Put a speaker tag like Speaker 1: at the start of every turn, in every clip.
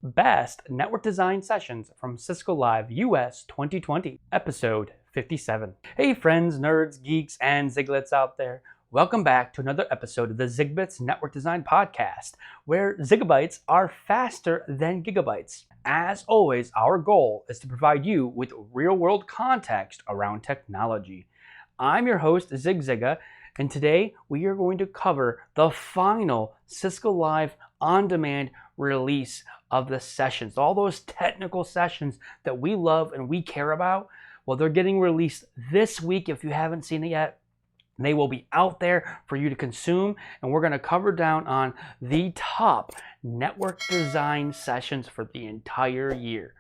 Speaker 1: Best Network Design Sessions from Cisco Live US 2020, Episode 57. Hey friends, nerds, geeks, and Ziglets out there. Welcome back to another episode of the Zigbits Network Design Podcast, where zigabytes are faster than gigabytes. As always, our goal is to provide you with real-world context around technology. I'm your host, Zig Ziga, and today we are going to cover the final Cisco Live on-demand release of the sessions. All those technical sessions that we love and we care about, well, they're getting released this week. If you haven't seen it yet, they will be out there for you to consume, and we're going to cover down on the top network design sessions for the entire year.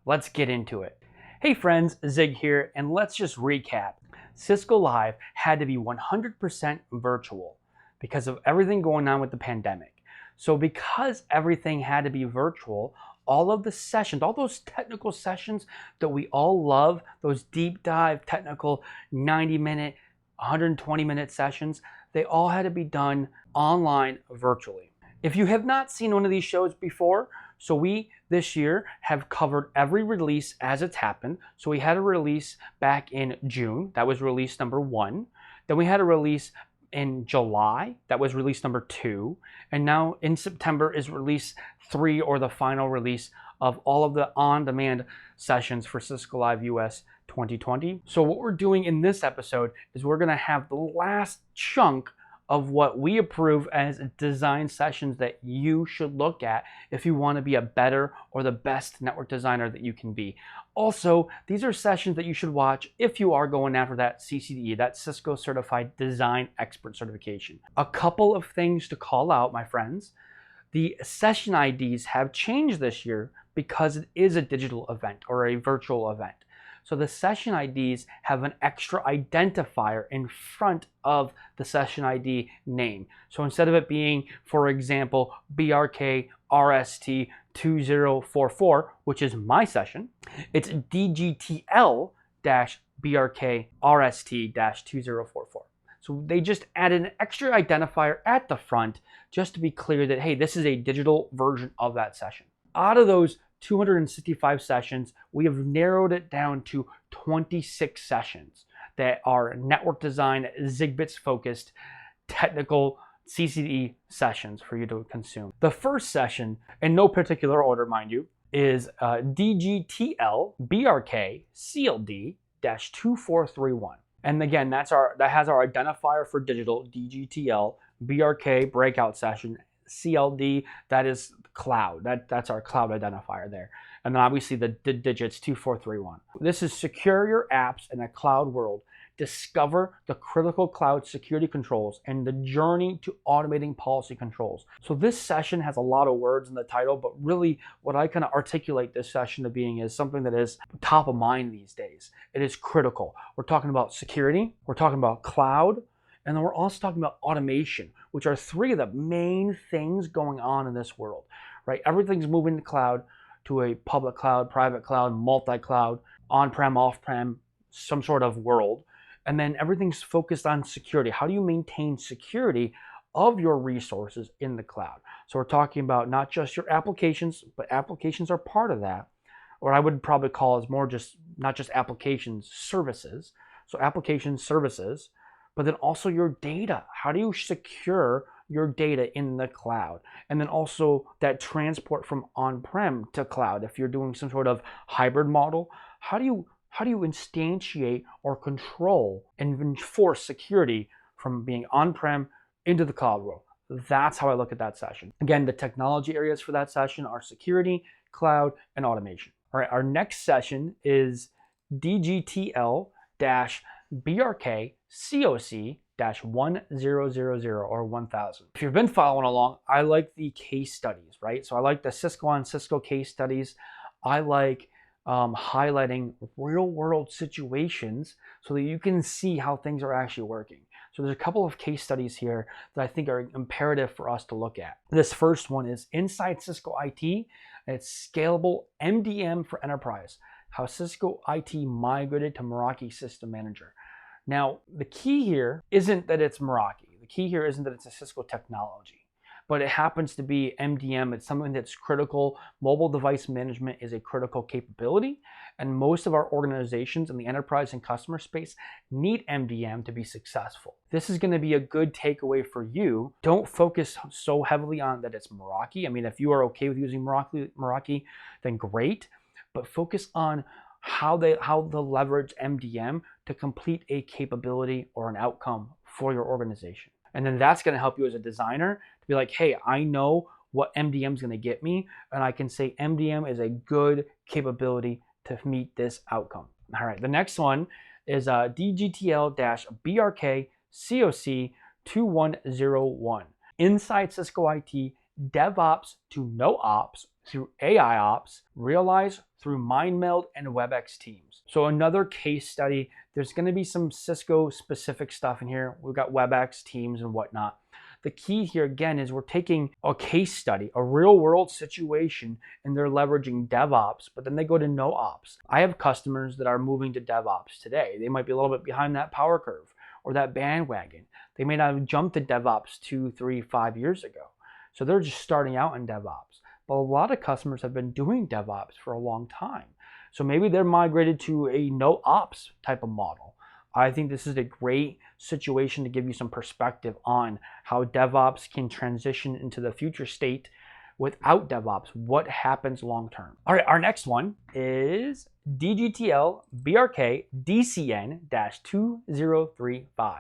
Speaker 1: Let's get into it. Hey friends, Zig here, and let's just recap. Cisco Live had to be 100% virtual because of everything going on with the pandemic. So because everything had to be virtual, all of the sessions, all those technical sessions that we all love, those deep dive technical 90-minute, 120-minute sessions, they all had to be done online virtually. If you have not seen one of these shows before, so we this year have covered every release as it's happened. So we had a release back in June, that was release number 1. Then we had a release in July, that was release number 2. And now in September is release 3, or the final release of all of the on-demand sessions for Cisco Live US 2020. So what we're doing in this episode is we're gonna have the last chunk of what we approve as design sessions that you should look at if you want to be a better or the best network designer that you can be. Also, these are sessions that you should watch if you are going after that CCDE, that Cisco Certified Design Expert certification. A couple of things to call out, my friends. The session IDs have changed this year because it is a digital event or a virtual event. So the session IDs have an extra identifier in front of the session ID name. So instead of it being, for example, BRKRST2044, which is my session, it's DGTL-BRKRST-2044. So they just added an extra identifier at the front just to be clear that, hey, this is a digital version of that session. Out of those 265 sessions, we have narrowed it down to 26 sessions that are network design, Zigbits focused, technical CCD sessions for you to consume. The first session, in no particular order, mind you, is DGTL-BRKENT-2711 And again, that has our identifier for digital, DGTL-BRK breakout session. CLD, that is cloud. That's our cloud identifier there. And then obviously the digits 2431. This is secure your apps in a cloud world. Discover the critical cloud security controls and the journey to automating policy controls. So this session has a lot of words in the title, but really what I kind of articulate this session to being is something that is top of mind these days. It is critical. We're talking about security, we're talking about cloud, and then we're also talking about automation, which are 3 of the main things going on in this world, right? Everything's moving to cloud, to a public cloud, private cloud, multi-cloud, on-prem, off-prem, some sort of world. And then everything's focused on security. How do you maintain security of your resources in the cloud? So we're talking about not just your applications, but applications are part of that. Or I would probably call it more just, not just applications, services. So application services, but then also your data. How do you secure your data in the cloud? And then also that transport from on-prem to cloud. If you're doing some sort of hybrid model, how do you instantiate or control and enforce security from being on-prem into the cloud world? That's how I look at that session. Again, the technology areas for that session are security, cloud, and automation. All right, our next session is DGTL-BRK-COC-1000 or 1000. If you've been following along, I like the case studies, right? So I like the Cisco on Cisco case studies. I like highlighting real world situations so that you can see how things are actually working. So there's a couple of case studies here that I think are imperative for us to look at. This first one is inside Cisco IT, and it's scalable MDM for enterprise, how Cisco IT migrated to Meraki System Manager. Now, the key here isn't that it's Meraki. The key here isn't that it's a Cisco technology. but it happens to be MDM. It's something that's critical. Mobile device management is a critical capability, and most of our organizations in the enterprise and customer space need MDM to be successful. This is going to be a good takeaway for you. Don't focus so heavily on that it's Meraki. I mean, if you are okay with using Meraki, then great, but focus on how to leverage MDM to complete a capability or an outcome for your organization. And then that's going to help you as a designer to be like, hey, I know what MDM is going to get me, and I can say MDM is a good capability to meet this outcome. All right, the next one is DGTL-BRKENT-2711 Inside Cisco IT, DevOps to NoOps through AIOps, realize through MindMeld and WebEx teams. So another case study. There's going to be some Cisco specific stuff in here. We've got WebEx teams and whatnot. The key here again is we're taking a case study, a real world situation, and they're leveraging DevOps, but then they go to NoOps. I have customers that are moving to DevOps today. They might be a little bit behind that power curve or that bandwagon. They may not have jumped to DevOps 2, 3, 5 years ago. So they're just starting out in DevOps. But a lot of customers have been doing DevOps for a long time. So maybe they're migrated to a NoOps type of model. I think this is a great situation to give you some perspective on how DevOps can transition into the future state without DevOps. What happens long term? All right, our next one is DGTL-BRKENT-2035.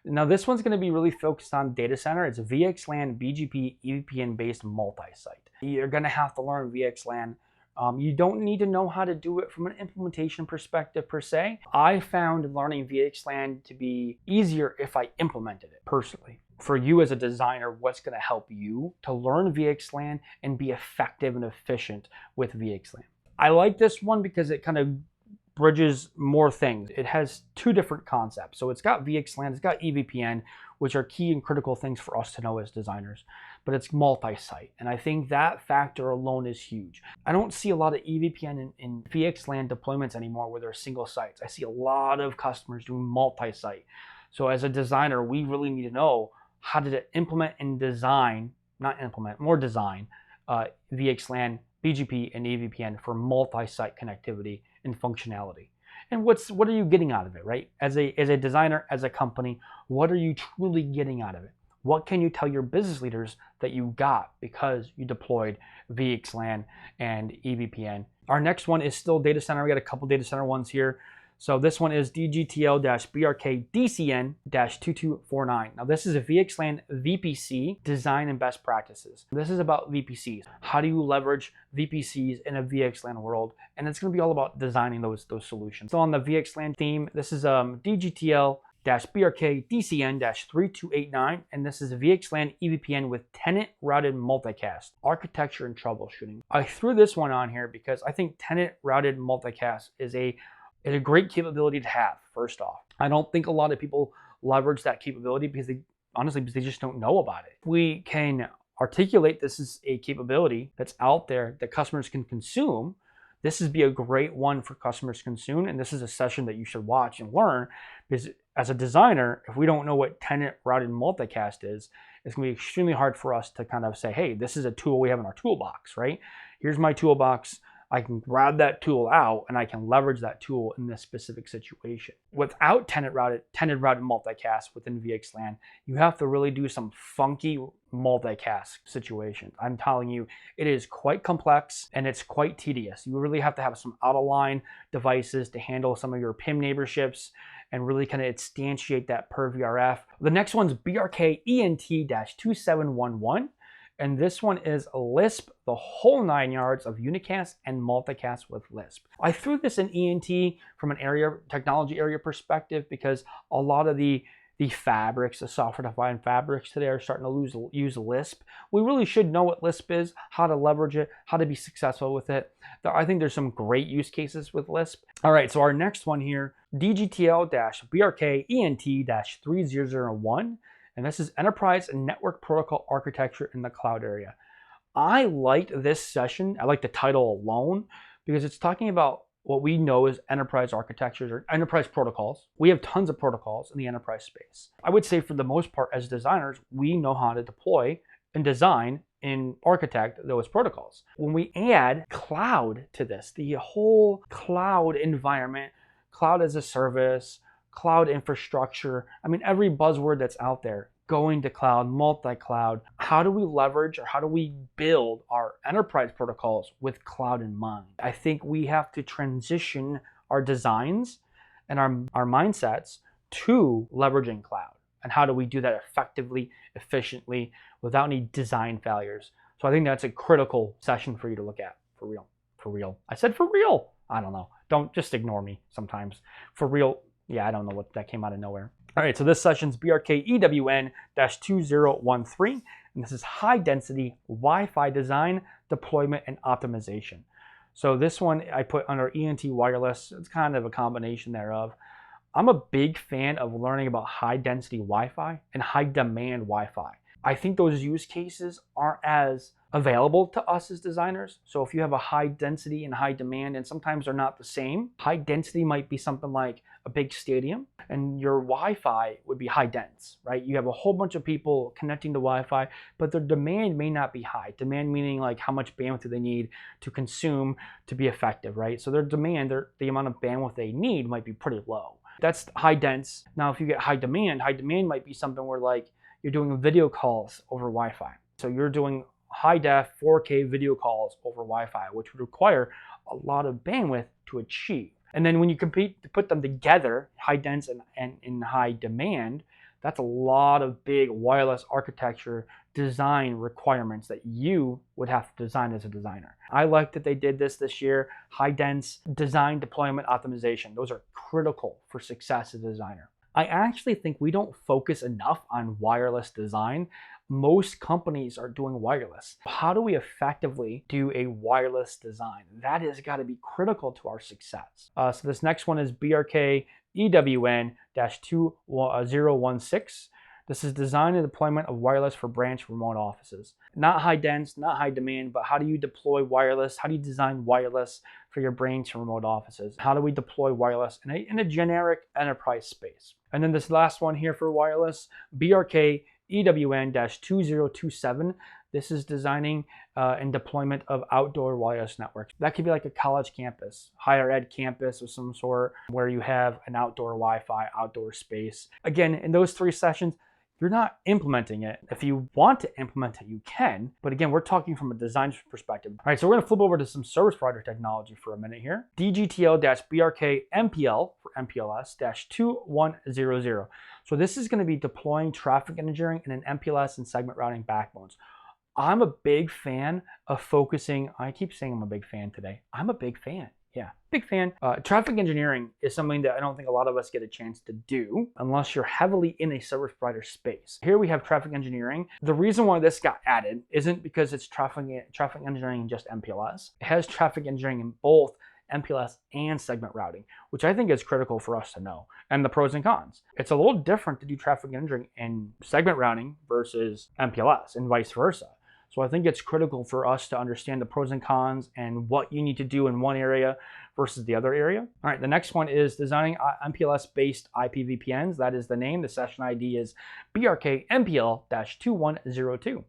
Speaker 1: Now this one's going to be really focused on data center. It's VXLAN, BGP, EVPN based multi-site. You're going to have to learn VXLAN. You don't need to know how to do it from an implementation perspective per se. I found learning VXLAN to be easier if I implemented it personally. For you as a designer, what's going to help you to learn VXLAN and be effective and efficient with VXLAN? I like this one because it kind of bridges more things. It has two different concepts. So it's got VXLAN, it's got EVPN, which are key and critical things for us to know as designers, but it's multi-site. And I think that factor alone is huge. I don't see a lot of EVPN and VXLAN deployments anymore where they're single sites. I see a lot of customers doing multi-site. So as a designer, we really need to know how to implement and design, not implement, more design VXLAN, BGP, and EVPN for multi-site connectivity and functionality. And what are you getting out of it, right? As a designer, as a company, what are you truly getting out of it? What can you tell your business leaders that you got because you deployed VXLAN and EVPN? Our next one is still data center. We got a couple data center ones here. So this one is DGTL-BRKDCN-2249. Now this is a VXLAN VPC design and best practices. This is about VPCs. How do you leverage VPCs in a VXLAN world? And it's going to be all about designing those solutions. So on the VXLAN theme, this is DGTL-BRKDCN-3289, and this is a VXLAN EVPN with tenant routed multicast, architecture and troubleshooting. I threw this one on here because I think tenant routed multicast is a great capability to have, first off. I don't think a lot of people leverage that capability because they just don't know about it. We can articulate this as a capability that's out there that customers can consume. This would be a great one for customers to consume, and this is a session that you should watch and learn, because as a designer, if we don't know what tenant routed multicast is, it's going to be extremely hard for us to kind of say, hey, this is a tool we have in our toolbox, right? Here's my toolbox. I can grab that tool out and I can leverage that tool in this specific situation. Without tenant routed multicast within VXLAN, you have to really do some funky multicast situations. I'm telling you, it is quite complex and it's quite tedious. You really have to have some out-of-line devices to handle some of your PIM neighborships and really kind of instantiate that per VRF. The next one's BRKENT-2711. And this one is Lisp, the whole 9 yards of Unicast and Multicast with Lisp. I threw this in ENT from an technology area perspective because a lot of the fabrics, the software-defined fabrics today are starting to use Lisp. We really should know what Lisp is, how to leverage it, how to be successful with it. I think there's some great use cases with Lisp. All right, so our next one here, DGTL-BRKENT-3001. And this is Enterprise and Network Protocol Architecture in the Cloud Area. I liked this session. I like the title alone because it's talking about what we know as enterprise architectures or enterprise protocols. We have tons of protocols in the enterprise space. I would say for the most part as designers, we know how to deploy and design and architect those protocols. When we add cloud to this, the whole cloud environment, cloud as a service, cloud infrastructure, I mean, every buzzword that's out there, going to cloud, multi-cloud, how do we leverage or how do we build our enterprise protocols with cloud in mind? I think we have to transition our designs and our mindsets to leveraging cloud. And how do we do that effectively, efficiently, without any design failures? So I think that's a critical session for you to look at, for real, for real. I said for real. I don't know. Don't just ignore me sometimes. For real, yeah, I don't know what that came out of nowhere. All right, so this session's BRKEWN-2013, and this is high density Wi-Fi design, deployment, and optimization. So this one I put under ENT wireless. It's kind of a combination thereof. I'm a big fan of learning about high density Wi-Fi and high demand Wi-Fi. I think those use cases aren't as available to us as designers. So if you have a high density and high demand, and sometimes they're not the same, high density might be something like a big stadium, and your Wi-Fi would be high dense, right? You have a whole bunch of people connecting to Wi-Fi, but their demand may not be high. Demand meaning like how much bandwidth do they need to consume to be effective, right? So their demand, the amount of bandwidth they need might be pretty low. That's high dense. Now, if you get high demand might be something where like you're doing video calls over Wi-Fi. So you're doing high def 4K video calls over Wi-Fi, which would require a lot of bandwidth to achieve. And then when you put them together, high dense and in high demand, that's a lot of big wireless architecture design requirements that you would have to design as a designer. I like that they did this year. High dense design, deployment, optimization. Those are critical for success as a designer. I actually think we don't focus enough on wireless design. Most companies are doing wireless. How do we effectively do a wireless design? That has got to be critical to our success. So this next one is BRKEWN-2016. This is design and deployment of wireless for branch remote offices. Not high dense, not high demand, but how do you deploy wireless? How do you design wireless for your branch remote offices? How do we deploy wireless in a generic enterprise space? And then this last one here for wireless, BRKEWN-2027. This is designing and deployment of outdoor wireless networks. That could be like a college campus, higher ed campus of some sort, where you have an outdoor Wi-Fi, outdoor space. Again, in those 3 sessions, you're not implementing it. If you want to implement it, you can. But again, we're talking from a design perspective. All right, so we're gonna flip over to some service provider technology for a minute here. DGTL-BRKENT for MPLS-2100. So this is gonna be deploying traffic engineering in an MPLS and segment routing backbones. I'm a big fan of focusing, I keep saying I'm a big fan today. I'm a big fan. Yeah, big fan. Traffic engineering is something that I don't think a lot of us get a chance to do unless you're heavily in a service provider space. Here we have traffic engineering. The reason why this got added isn't because it's traffic engineering in just MPLS. It has traffic engineering in both MPLS and segment routing, which I think is critical for us to know, and the pros and cons. It's a little different to do traffic engineering in segment routing versus MPLS and vice versa. So I think it's critical for us to understand the pros and cons and what you need to do in one area versus the other area. All right, the next one is designing MPLS-based IPVPNs. That is the name. The session ID is BRKMPL-2102.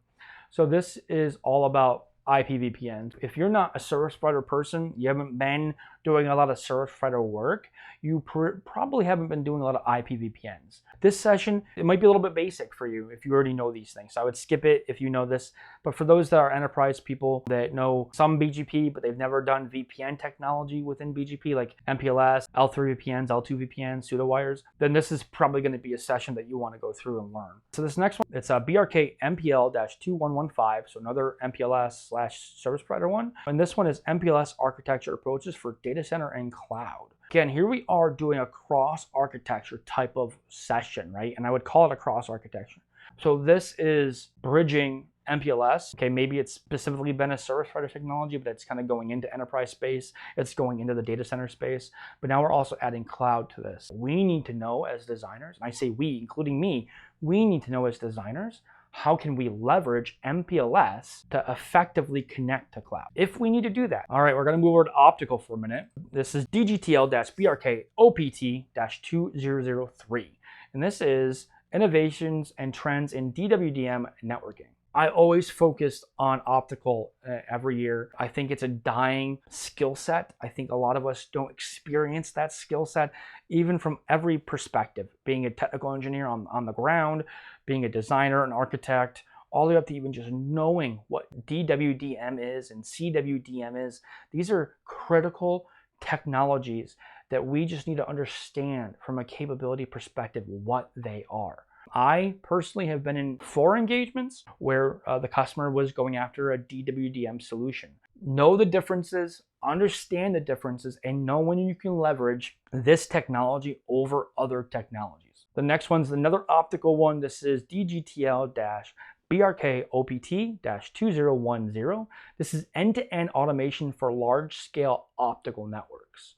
Speaker 1: So this is all about IPVPNs. If you're not a service provider person, you haven't been doing a lot of service provider work, you probably haven't been doing a lot of IPVPNs. This session, it might be a little bit basic for you if you already know these things. So I would skip it if you know this. But for those that are enterprise people that know some BGP, but they've never done VPN technology within BGP, like MPLS, L3 VPNs, L2 VPNs, pseudo-wires, then this is probably going to be a session that you want to go through and learn. So this next one, it's a BRKMPL-2115, so another MPLS/service provider one. And this one is MPLS architecture approaches for data center and cloud. Again, here we are doing a cross architecture type of session, right? And I would call it a cross architecture. So this is bridging MPLS. Okay, maybe it's specifically been a service provider technology, but it's kind of going into enterprise space. It's going into the data center space. But now we're also adding cloud to this. We need to know as designers, and I say we, including me, we need to know as designers, how can we leverage MPLS to effectively connect to cloud if we need to do that? All right, we're going to move over to optical for a minute. This is DGTL-BRKOPT-2003. And this is innovations and trends in DWDM networking. I always focused on optical every year. I think it's a dying skill set. I think a lot of us don't experience that skill set, even from every perspective, being a technical engineer on the ground, being a designer, an architect, all the way up to even just knowing what DWDM is and CWDM is. These are critical technologies that we just need to understand from a capability perspective what they are. I personally have been in 4 engagements where the customer was going after a DWDM solution. Know the differences, understand the differences, and know when you can leverage this technology over other technologies. The next one's another optical one. This is DGTL-BRKENT-2711. This is end-to-end automation for large-scale optical networks.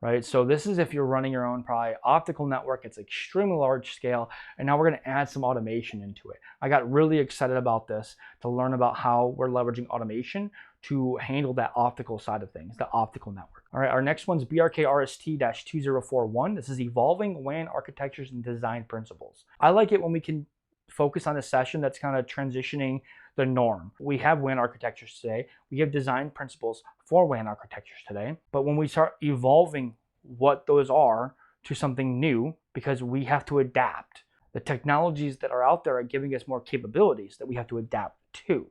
Speaker 1: Right, so this is if you're running your own probably optical network. It's extremely large scale, and now we're going to add some automation into it. I got really excited about this to learn about how we're leveraging automation to handle that optical side of things, the optical network. All right, our next one's BRKRST-2041. This is Evolving WAN Architectures and Design Principles. I like it when we can focus on a session that's kind of transitioning the norm. We have WAN architectures today. We have design principles for WAN architectures today. But when we start evolving what those are to something new, because we have to adapt. The technologies that are out there are giving us more capabilities that we have to adapt to.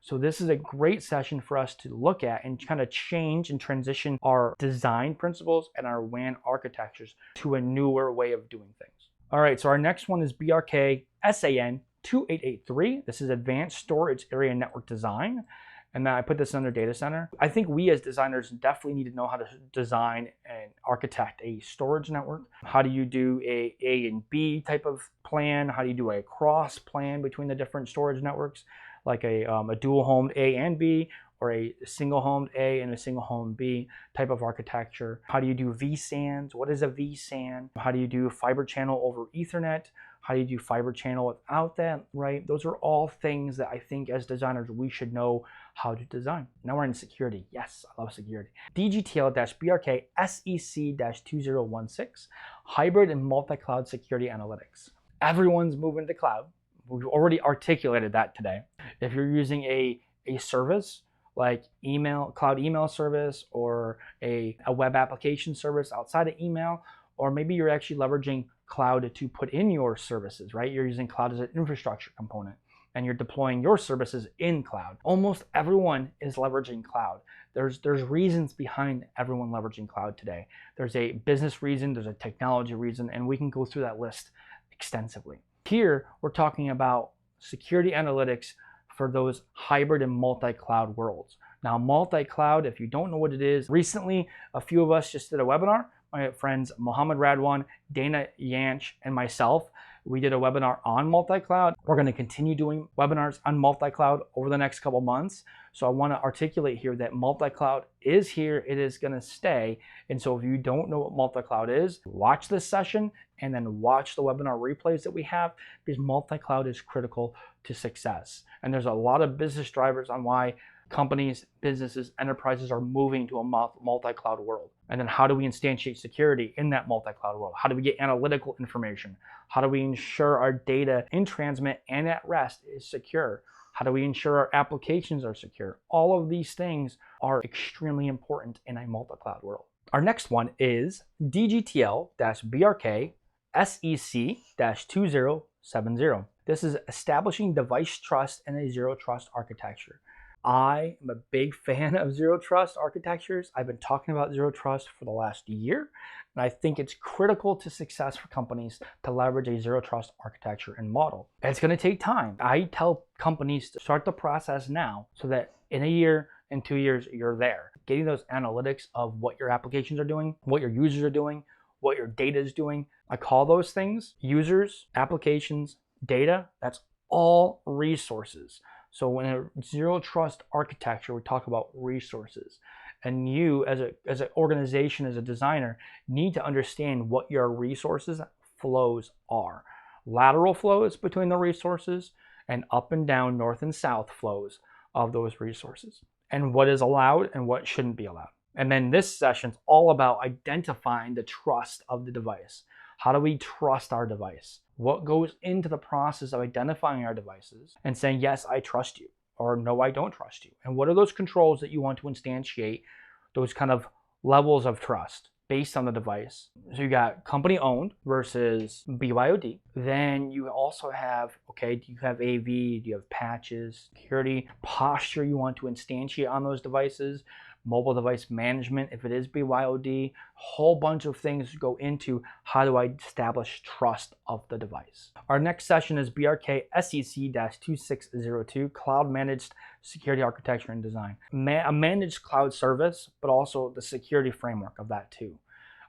Speaker 1: So this is a great session for us to look at and kind of change and transition our design principles and our WAN architectures to a newer way of doing things. All right, so our next one is BRK-SAN-2883. This is Advanced Storage Area Network Design. And then I put this under data center. I think we as designers definitely need to know how to design and architect a storage network. How do you do a and B type of plan? How do you do a cross plan between the different storage networks, like a dual homed A and B, or a single homed A and a single homed B type of architecture? How do you do vSANs? What is a vSAN? How do you do fiber channel over Ethernet? How do you do fiber channel without that, right? Those are all things that I think as designers we should know how to design. Now we're in security. Yes, I love security. DGTL-BRK-SEC-2016, Hybrid and Multi-Cloud Security Analytics. Everyone's moving to cloud. We've already articulated that today. If you're using a service, like cloud email service, or a web application service outside of email, or maybe you're actually leveraging cloud to put in your services, right? You're using cloud as an infrastructure component and you're deploying your services in cloud. Almost everyone is leveraging cloud. There's reasons behind everyone leveraging cloud today. There's a business reason, there's a technology reason, and we can go through that list extensively. Here, we're talking about security analytics for those hybrid and multi-cloud worlds. Now, multi-cloud, if you don't know what it is, recently, a few of us just did a webinar. My friends Mohammed Radwan, Dana Yanch, and myself, we did a webinar on multi-cloud. We're going to continue doing webinars on multi-cloud over the next couple months. So I want to articulate here that multi-cloud is here. It is going to stay. And so if you don't know what multi-cloud is, watch this session and then watch the webinar replays that we have, because multi-cloud is critical to success. And there's a lot of business drivers on why companies, businesses, enterprises are moving to a multi-cloud world. And then how do we instantiate security in that multi-cloud world? How do we get analytical information? How do we ensure our data in transmit and at rest is secure? How do we ensure our applications are secure? All of these things are extremely important in a multi-cloud world. Our next one is DGTL-BRK-SEC-2070. This is Establishing Device Trust in a Zero Trust Architecture. I am a big fan of zero trust architectures. I've been talking about zero trust for the last year, and I think it's critical to success for companies to leverage a zero trust architecture and model. It's going to take time. I tell companies to start the process now so that in a year, in 2 years, you're there. Getting those analytics of what your applications are doing, what your users are doing, what your data is doing. I call those things users, applications, data. That's all resources. So in a zero trust architecture, we talk about resources. And you as an organization, as a designer, need to understand what your resources flows are. Lateral flows between the resources and up and down, north and south flows of those resources. And what is allowed and what shouldn't be allowed. And then this session's all about identifying the trust of the device. How do we trust our device? What goes into the process of identifying our devices and saying, yes, I trust you, or no, I don't trust you? And what are those controls that you want to instantiate, those kind of levels of trust based on the device? So you got company owned versus BYOD. Then you also have, okay, do you have AV? Do you have patches, security, posture you want to instantiate on those devices? Mobile device management, if it is BYOD, whole bunch of things go into how do I establish trust of the device. Our next session is BRK SEC-2602, Cloud Managed Security Architecture and Design. A managed cloud service, but also the security framework of that too.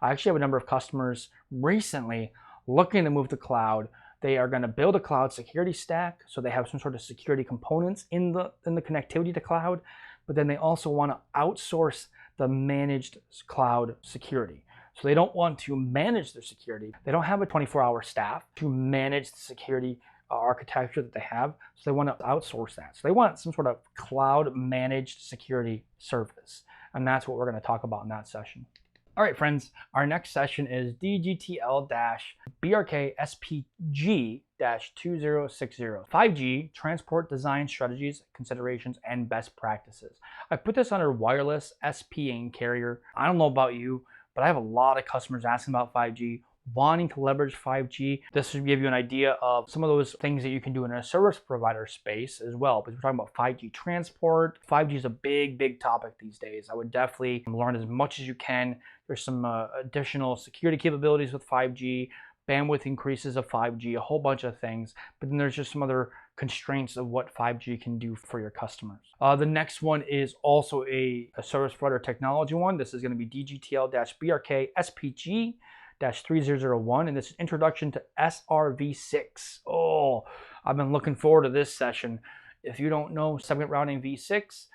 Speaker 1: I actually have a number of customers recently looking to move to cloud. They are going to build a cloud security stack, so they have some sort of security components in the connectivity to cloud, but then they also want to outsource the managed cloud security. So they don't want to manage their security. They don't have a 24-hour staff to manage the security architecture that they have, so they want to outsource that. So they want some sort of cloud managed security service, and that's what we're going to talk about in that session. All right, friends, our next session is DGTL-BRKENT-2711 5G Transport Design Strategies, Considerations, and Best Practices. I put this under wireless SP and carrier. I don't know about you, but I have a lot of customers asking about 5G, wanting to leverage 5G. This will give you an idea of some of those things that you can do in a service provider space as well. But we're talking about 5G transport. 5G is a big topic these days. I would definitely learn as much as you can. There's some additional security capabilities with 5G, bandwidth increases of 5G, a whole bunch of things. But then there's just some other constraints of what 5G can do for your customers. The next one is also a service provider technology one. This is going to be DGTL-BRK-SPG-3001, and this is Introduction to SRv6. Oh, I've been looking forward to this session. If you don't know segment routing v6,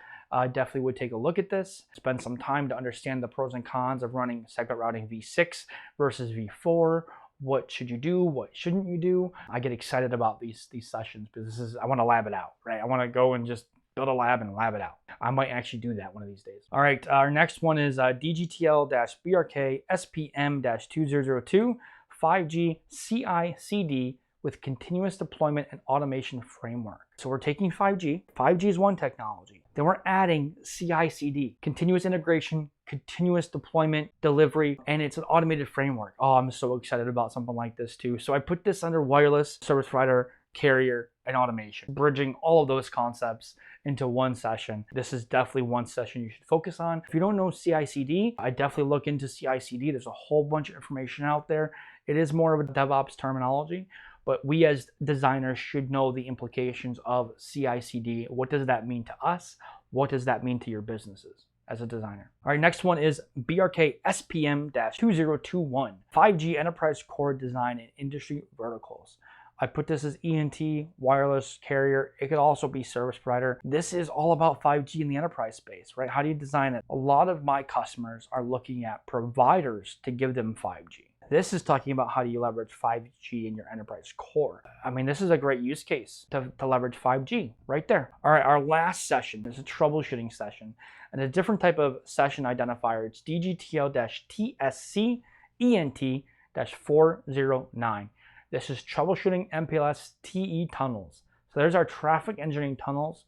Speaker 1: definitely would take a look at this. Spend some time to understand the pros and cons of running segment routing v6 versus v4. What should you do? What shouldn't you do? I get excited about these sessions because I want to lab it out, right? I want to go and just build a lab and lab it out. I might actually do that one of these days. All right, our next one is DGTL-BRK-SPM-2002 5G CI/CD with continuous deployment and automation framework. So we're taking 5G. 5G is one technology. Then we're adding CI/CD, continuous integration, continuous deployment, delivery, and it's an automated framework. Oh, I'm so excited about something like this too. So I put this under wireless, service provider, carrier, and automation, bridging all of those concepts into one session. This is definitely one session you should focus on. If you don't know CI/CD, I definitely look into CI/CD. There's a whole bunch of information out there. It is more of a DevOps terminology, but we as designers should know the implications of CI/CD. What does that mean to us? What does that mean to your businesses as a designer? All right, next one is BRK SPM-2021, 5G Enterprise Core Design and Industry Verticals. I put this as ENT, wireless, carrier. It could also be service provider. This is all about 5G in the enterprise space, right? How do you design it? A lot of my customers are looking at providers to give them 5G. This is talking about how do you leverage 5G in your enterprise core. I mean, this is a great use case to leverage 5G right there. All right, our last session is a troubleshooting session and a different type of session identifier. It's DGTL-TSC-ENT-409. This is troubleshooting MPLS TE tunnels. So there's our traffic engineering tunnels.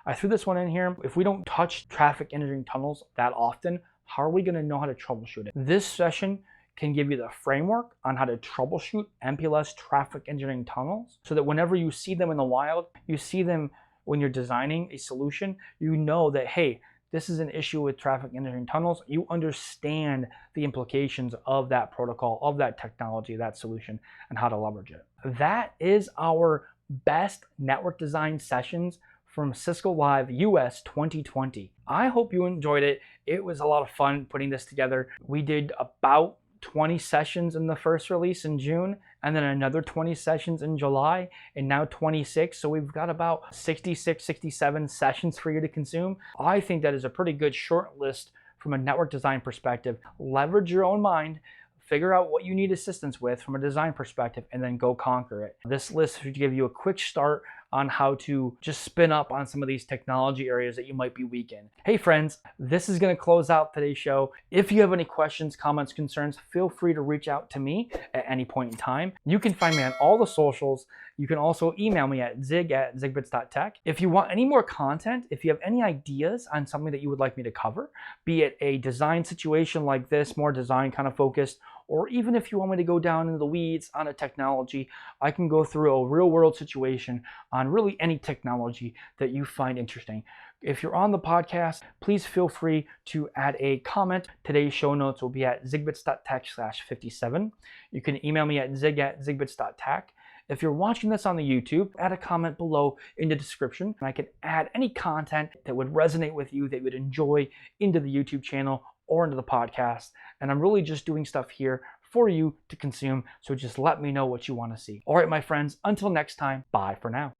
Speaker 1: I threw this one in here. If we don't touch traffic engineering tunnels that often, how are we going to know how to troubleshoot it? This session can give you the framework on how to troubleshoot MPLS traffic engineering tunnels so that whenever you see them in the wild, you see them when you're designing a solution, you know that, hey, this is an issue with traffic engineering tunnels. You understand the implications of that protocol, of that technology, that solution, and how to leverage it. That is our best network design sessions from Cisco Live US 2020. I hope you enjoyed it. It was a lot of fun putting this together. We did about 20 sessions in the first release in June, and then another 20 sessions in July, and now 26. So we've got about 66, 67 sessions for you to consume. I think that is a pretty good short list from a network design perspective. Leverage your own mind, figure out what you need assistance with from a design perspective, and then go conquer it. This list should give you a quick start on how to just spin up on some of these technology areas that you might be weak in. Hey friends, this is going to close out today's show. If you have any questions, comments, concerns, feel free to reach out to me at any point in time. You can find me on all the socials. You can also email me at zig@zigbits.tech. If you want any more content, if you have any ideas on something that you would like me to cover, be it a design situation like this, more design kind of focused, or even if you want me to go down into the weeds on a technology, I can go through a real world situation on really any technology that you find interesting. If you're on the podcast, please feel free to add a comment. Today's show notes will be at zigbits.tech/57. You can email me at zig@zigbits.tech. If you're watching this on the YouTube, add a comment below in the description, and I can add any content that would resonate with you, that you would enjoy into the YouTube channel or into the podcast. And I'm really just doing stuff here for you to consume, so just let me know what you want to see. All right, my friends, until next time, bye for now.